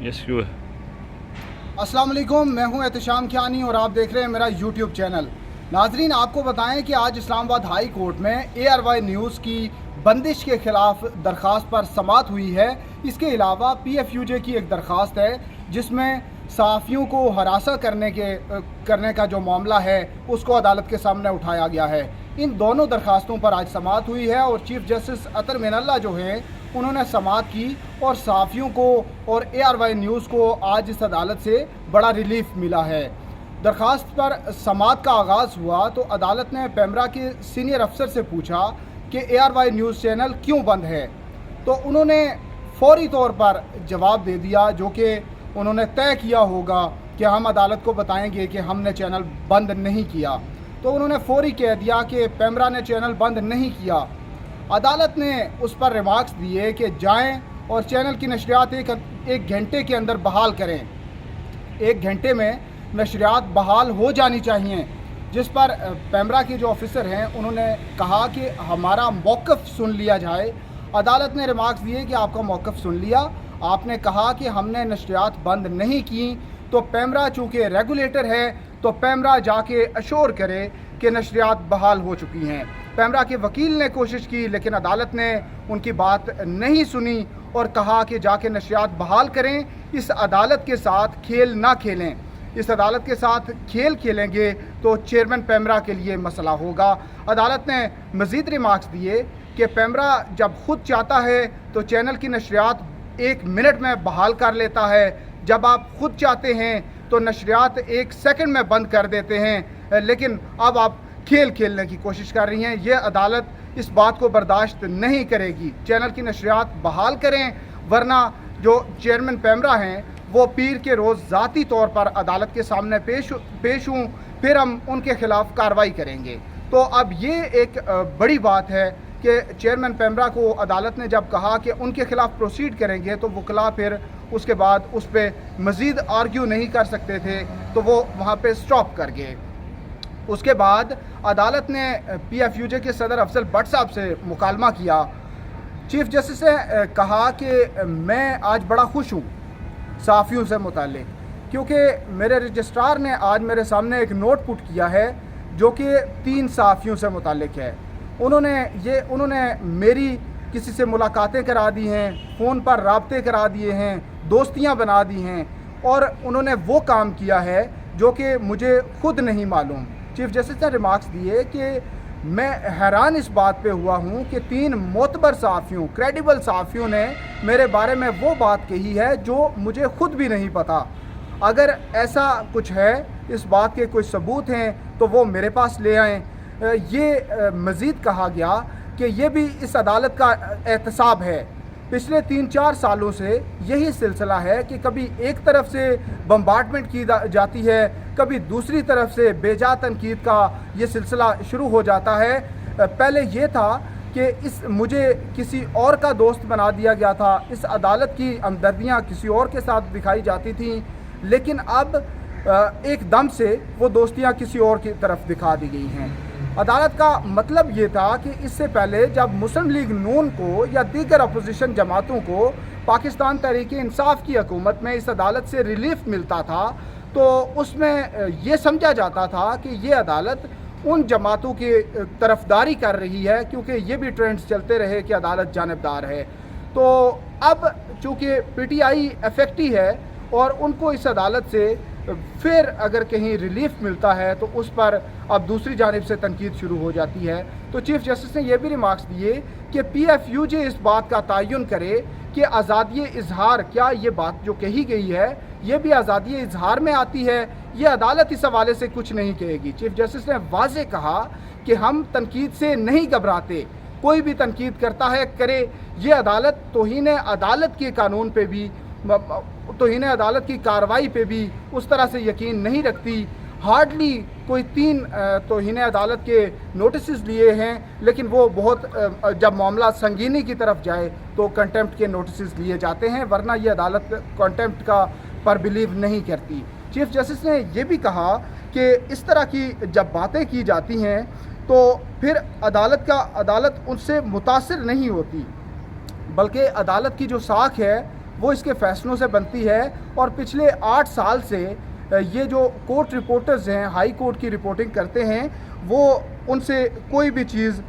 Yes क्यों है। अस्सलाम वालेकुम, मैं हूं एहतशाम कियानी और आप देख रहे हैं मेरा यूट्यूब चैनल। नाजरीन, आपको बताएं कि आज इस्लामाबाद हाई कोर्ट में ARY न्यूज़ की बंदिश के खिलाफ दरख्वास्त पर समाअत हुई है। इसके अलावा PFUJ की एक दरख्वास्त है जिसमें सहाफ़ियों को हरासा करने का जो मामला है उसको अदालत के सामने उठाया गया है। इन दोनों दरख्वास्तों पर आज समाअत हुई है और चीफ जस्टिस अतर मिनल्ला जो हैं उन्होंने समाअत की और सहाफ़ियों को और ARY न्यूज़ को आज इस अदालत से बड़ा रिलीफ मिला है। दरख्वास्त पर समाअत का आगाज़ हुआ तो अदालत ने पेमरा के सीनियर अफसर से पूछा कि ARY न्यूज़ चैनल क्यों बंद है, तो उन्होंने फौरी तौर पर जवाब दे दिया, जो कि उन्होंने तय किया होगा कि हम अदालत को बताएंगे कि हमने चैनल बंद नहीं किया। तो उन्होंने फौरी कह दिया कि पेमरा ने चैनल बंद नहीं किया। अदालत ने उस पर रिमार्क्स दिए कि जाएं और चैनल की नशरियात एक घंटे के अंदर बहाल करें। 1 घंटे में नशरियात बहाल हो जानी चाहिए, जिस पर पेमरा के जो ऑफिसर हैं उन्होंने कहा कि हमारा मौक़िफ़ सुन लिया जाए। अदालत ने रिमार्क्स दिए कि आपका मौक़िफ़ सुन लिया, आपने कहा कि हमने नशरियात बंद नहीं की, तो पेमरा चूँकि रेगुलेटर है तो पेमरा जाके अश्योर करे कि नशरियात बहाल हो चुकी हैं। पेमरा के वकील ने कोशिश की लेकिन अदालत ने उनकी बात नहीं सुनी और कहा कि जाके नशरियात बहाल करें। इस अदालत के साथ खेल ना खेलें, इस अदालत के साथ खेल खेलेंगे तो चेयरमैन पेमरा के लिए मसला होगा। अदालत ने मज़ीद रिमार्क्स दिए कि पेमरा जब खुद चाहता है तो चैनल की नशरियात 1 मिनट में बहाल कर लेता है, जब आप खुद चाहते हैं तो नशरियात 1 सेकंड में बंद कर देते हैं, लेकिन अब आप खेल खेलने की कोशिश कर रही हैं। ये अदालत इस बात को बर्दाश्त नहीं करेगी। चैनल की नशरियात बहाल करें, वरना जो चेयरमैन पेमरा हैं वो पीर के रोज़ ज़ाती तौर पर अदालत के सामने पेश हों, फिर हम उनके ख़िलाफ़ कार्रवाई करेंगे। तो अब ये एक बड़ी बात है कि चेयरमैन पेमरा को अदालत ने जब कहा कि उनके ख़िलाफ़ प्रोसीड करेंगे तो वकला फिर उसके बाद उस पर मज़ीद आर्ग्यू नहीं कर सकते थे, तो वो वहाँ पे स्टॉप कर गए। उसके बाद अदालत ने PFUJ के सदर अफजल भट्ट साहब से मुकालमा किया। चीफ जस्टिस ने कहा कि मैं आज बड़ा खुश हूँ सहाफ़ियों से मुताल्लिक़, क्योंकि मेरे रजिस्ट्रार ने आज मेरे सामने एक नोट पुट किया है जो कि 3 सहाफ़ियों से मुताल्लिक़ है। उन्होंने मेरी किसी से मुलाकातें करा दी हैं, फ़ोन पर राब्ते करा दिए हैं, दोस्तियां बना दी हैं और उन्होंने वो काम किया है जो कि मुझे खुद नहीं मालूम। चीफ जस्टिस ने रिमार्क्स दिए कि मैं हैरान इस बात पे हुआ हूँ कि 3 मोतबर सहाफ़ियों, क्रेडिबल सहाफ़ियों ने मेरे बारे में वो बात कही है जो मुझे खुद भी नहीं पता। अगर ऐसा कुछ है, इस बात के कोई सबूत हैं तो वो मेरे पास ले आएँ। ये मज़ीद कहा गया कि ये भी इस अदालत का एहतसाब है। पिछले 3-4 सालों से यही सिलसिला है कि कभी एक तरफ से बम्बार्डमेंट की जाती है, कभी दूसरी तरफ से बेजा तनकीद का ये सिलसिला शुरू हो जाता है। पहले ये था कि मुझे किसी और का दोस्त बना दिया गया था, इस अदालत की हमदर्दियाँ किसी और के साथ दिखाई जाती थीं, लेकिन अब एकदम से वो दोस्तियाँ किसी और की तरफ दिखा दी गई हैं। अदालत का मतलब ये था कि इससे पहले जब मुस्लिम लीग नून को या दीगर अपोजिशन जमातों को पाकिस्तान तहरीक इंसाफ की हुकूमत में इस अदालत से रिलीफ मिलता था, तो उसमें ये समझा जाता था कि ये अदालत उन जमातों की तरफदारी कर रही है, क्योंकि ये भी ट्रेंड्स चलते रहे कि अदालत जानिबदार है। तो अब चूँकि PTI इफेक्टी है और उनको इस अदालत से फिर अगर कहीं रिलीफ मिलता है तो उस पर अब दूसरी जानिब से तनकीद शुरू हो जाती है। तो चीफ जस्टिस ने यह भी रिमार्क्स दिए कि PFUJ इस बात का तयन करे कि आज़ादी इजहार, क्या ये बात जो कही गई है ये भी आज़ादी इजहार में आती है, ये अदालत इस हवाले से कुछ नहीं कहेगी। चीफ जस्टिस ने वाज़े कहा कि हम तनकीद से नहीं घबराते, कोई भी तनकीद करता है करे, ये अदालत तौहीन अदालत के कानून पे भी, तौहीन अदालत की कार्रवाई पे भी उस तरह से यकीन नहीं रखती। हार्डली कोई 3 तौहीन अदालत के नोटिस लिए हैं, लेकिन वो बहुत जब मामला संगीनी की तरफ जाए तो कंटेम्प्ट के नोटिस लिए जाते हैं, वरना ये अदालत कंटेम्प्ट का पर बिलीव नहीं करती। चीफ जस्टिस ने यह भी कहा कि इस तरह की जब बातें की जाती हैं तो फिर अदालत उनसे मुतासिर नहीं होती, बल्कि अदालत की जो साख है وہ اس کے فیصلوں سے بنتی ہے، اور پچھلے 8 سال سے یہ جو کورٹ رپورٹرز ہیں، ہائی کورٹ کی رپورٹنگ کرتے ہیں، وہ ان سے کوئی بھی چیز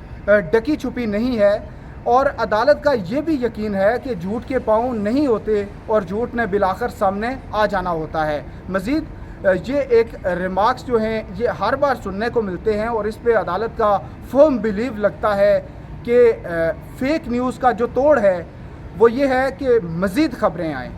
ڈکی چھپی نہیں ہے، اور عدالت کا یہ بھی یقین ہے کہ جھوٹ کے پاؤں نہیں ہوتے اور جھوٹ نے بالآخر سامنے آ جانا ہوتا ہے۔ مزید یہ ایک ریمارکس جو ہیں یہ ہر بار سننے کو ملتے ہیں، اور اس پہ عدالت کا فرم بیلیو لگتا ہے کہ فیک نیوز کا جو توڑ ہے وہ یہ ہے کہ مزید خبریں آئیں،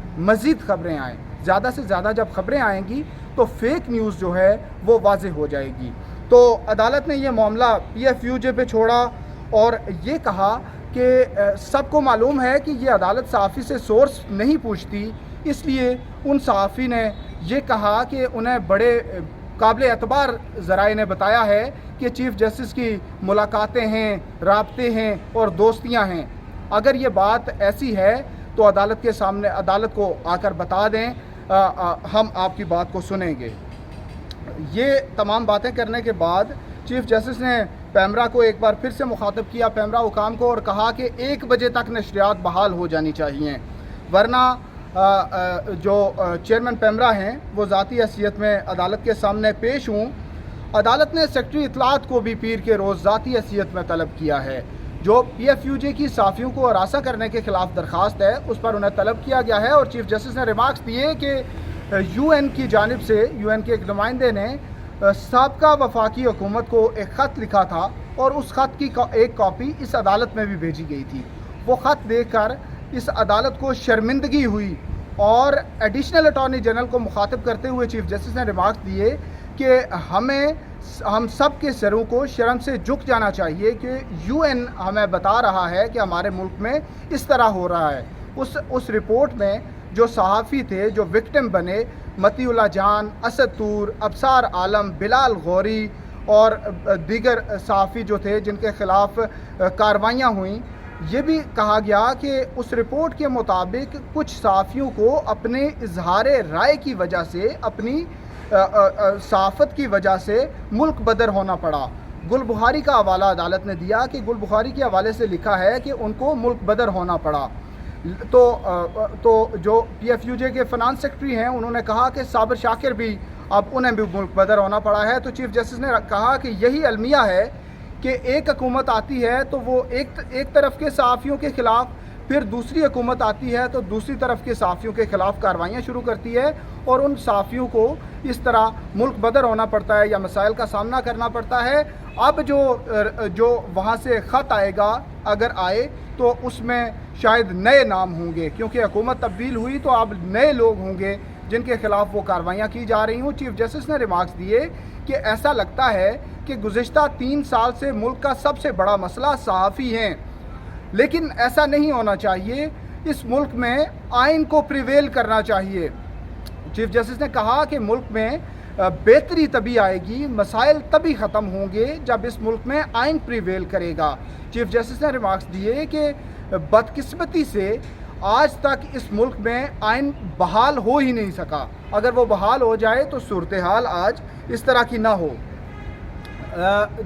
زیادہ سے زیادہ جب خبریں آئیں گی تو فیک نیوز جو ہے وہ واضح ہو جائے گی۔ تو عدالت نے یہ معاملہ PFUJ پہ چھوڑا اور یہ کہا کہ سب کو معلوم ہے کہ یہ عدالت صحافی سے سورس نہیں پوچھتی، اس لیے ان صحافی نے یہ کہا کہ انہیں بڑے قابل اعتبار ذرائع نے بتایا ہے کہ چیف جسٹس کی ملاقاتیں ہیں، رابطے ہیں اور دوستیاں ہیں۔ اگر یہ بات ایسی ہے تو عدالت کے سامنے عدالت کو آ کر بتا دیں، ہم آپ کی بات کو سنیں گے۔ یہ تمام باتیں کرنے کے بعد چیف جسٹس نے پیمرا کو ایک بار پھر سے مخاطب کیا، پیمرا حکام کو، اور کہا کہ 1 بجے تک نشریات بحال ہو جانی چاہیے، ورنہ جو چیئرمین پیمرا ہیں وہ ذاتی حیثیت میں عدالت کے سامنے پیش ہوں۔ عدالت نے سیکرٹری اطلاعات کو بھی پیر کے روز ذاتی حیثیت میں طلب کیا ہے۔ جو PFUJ کی صحافیوں کو ہراساں کرنے کے خلاف درخواست ہے اس پر انہیں طلب کیا گیا ہے، اور چیف جسٹس نے ریمارکس دیے کہ UN کی جانب سے UN کے ایک نمائندے نے سابقہ وفاقی حکومت کو ایک خط لکھا تھا، اور اس خط کی ایک کاپی اس عدالت میں بھی بھیجی گئی تھی۔ وہ خط دیکھ کر اس عدالت کو شرمندگی ہوئی، اور ایڈیشنل اٹارنی جنرل کو مخاطب کرتے ہوئے چیف جسٹس نے ریمارکس دیے کہ ہم سب کے سروں کو شرم سے جھک جانا چاہیے کہ UN ہمیں بتا رہا ہے کہ ہمارے ملک میں اس طرح ہو رہا ہے۔ اس رپورٹ میں جو صحافی تھے جو وکٹم بنے، متی اللہ جان، اسد طور، ابصار عالم، بلال غوری اور دیگر صحافی جو تھے جن کے خلاف کاروائیاں ہوئیں، یہ بھی کہا گیا کہ اس رپورٹ کے مطابق کچھ صحافیوں کو اپنے اظہار رائے کی وجہ سے، اپنی صحافت کی وجہ سے ملک بدر ہونا پڑا۔ گل بخاری کا حوالہ عدالت نے دیا کہ گل بخاری کے حوالے سے لکھا ہے کہ ان کو ملک بدر ہونا پڑا۔ تو جو PFUJ کے فنانس سیکرٹری ہیں انہوں نے کہا کہ صابر شاکر بھی اب انہیں بھی ملک بدر ہونا پڑا ہے۔ تو چیف جسٹس نے کہا کہ یہی المیہ ہے کہ ایک حکومت آتی ہے تو وہ ایک طرف کے صحافیوں کے خلاف، پھر دوسری حکومت آتی ہے تو دوسری طرف کے صحافیوں کے خلاف کاروائیاں شروع کرتی ہے، اور ان صحافیوں کو اس طرح ملک بدر ہونا پڑتا ہے یا مسائل کا سامنا کرنا پڑتا ہے۔ اب جو وہاں سے خط آئے گا، اگر آئے تو اس میں شاید نئے نام ہوں گے، کیونکہ حکومت تبدیل ہوئی تو اب نئے لوگ ہوں گے جن کے خلاف وہ کاروائیاں کی جا رہی ہوں۔ چیف جسٹس نے ریمارکس دیے کہ ایسا لگتا ہے کہ گزشتہ 3 سال سے ملک کا سب سے بڑا مسئلہ صحافی ہیں، لیکن ایسا نہیں ہونا چاہیے۔ اس ملک میں آئین کو پریویل کرنا چاہیے۔ چیف جسٹس نے کہا کہ ملک میں بہتری تبھی آئے گی، مسائل تبھی ختم ہوں گے جب اس ملک میں آئین پریویل کرے گا۔ چیف جسٹس نے ریمارکس دیے کہ بدقسمتی سے آج تک اس ملک میں آئین بحال ہو ہی نہیں سکا، اگر وہ بحال ہو جائے تو صورتحال آج اس طرح کی نہ ہو۔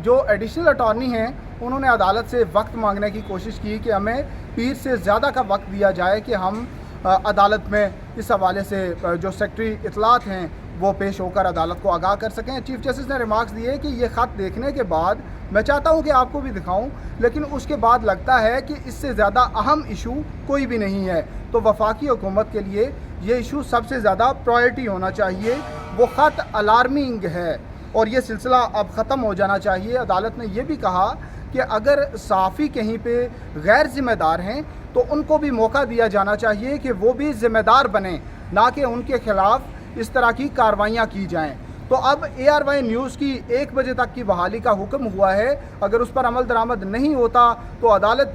جو ایڈیشنل اٹارنی ہیں انہوں نے عدالت سے وقت مانگنے کی کوشش کی کہ ہمیں پیر سے زیادہ کا وقت دیا جائے کہ ہم عدالت میں اس حوالے سے جو سیکرٹری اطلاعات ہیں وہ پیش ہو کر عدالت کو آگاہ کر سکیں۔ چیف جسٹس نے ریمارکس دیے کہ یہ خط دیکھنے کے بعد میں چاہتا ہوں کہ آپ کو بھی دکھاؤں، لیکن اس کے بعد لگتا ہے کہ اس سے زیادہ اہم ایشو کوئی بھی نہیں ہے، تو وفاقی حکومت کے لیے یہ ایشو سب سے زیادہ پرائرٹی ہونا چاہیے۔ وہ خط الارمنگ ہے اور یہ سلسلہ اب ختم ہو جانا چاہیے۔ عدالت نے یہ بھی کہا کہ اگر صحافی کہیں پہ غیر ذمہ دار ہیں تو ان کو بھی موقع دیا جانا چاہیے کہ وہ بھی ذمہ دار بنیں، نہ کہ ان کے خلاف اس طرح کی کاروائیاں کی جائیں۔ تو اب ARY نیوز کی 1 بجے تک کی بحالی کا حکم ہوا ہے، اگر اس پر عمل درآمد نہیں ہوتا تو عدالت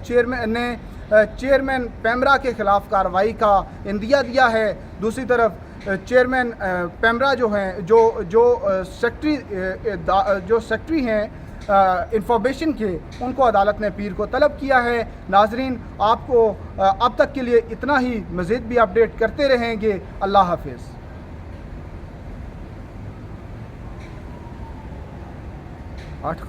چیئرمین پیمرا کے خلاف کارروائی کا عندیہ دیا ہے۔ دوسری طرف چیئرمین پیمرا جو ہیں جو سیکرٹری ہیں انفارمیشن کے، ان کو عدالت نے پیر کو طلب کیا ہے۔ ناظرین، آپ کو اب تک کے لیے اتنا ہی، مزید بھی اپڈیٹ کرتے رہیں گے۔ اللہ حافظ۔ 8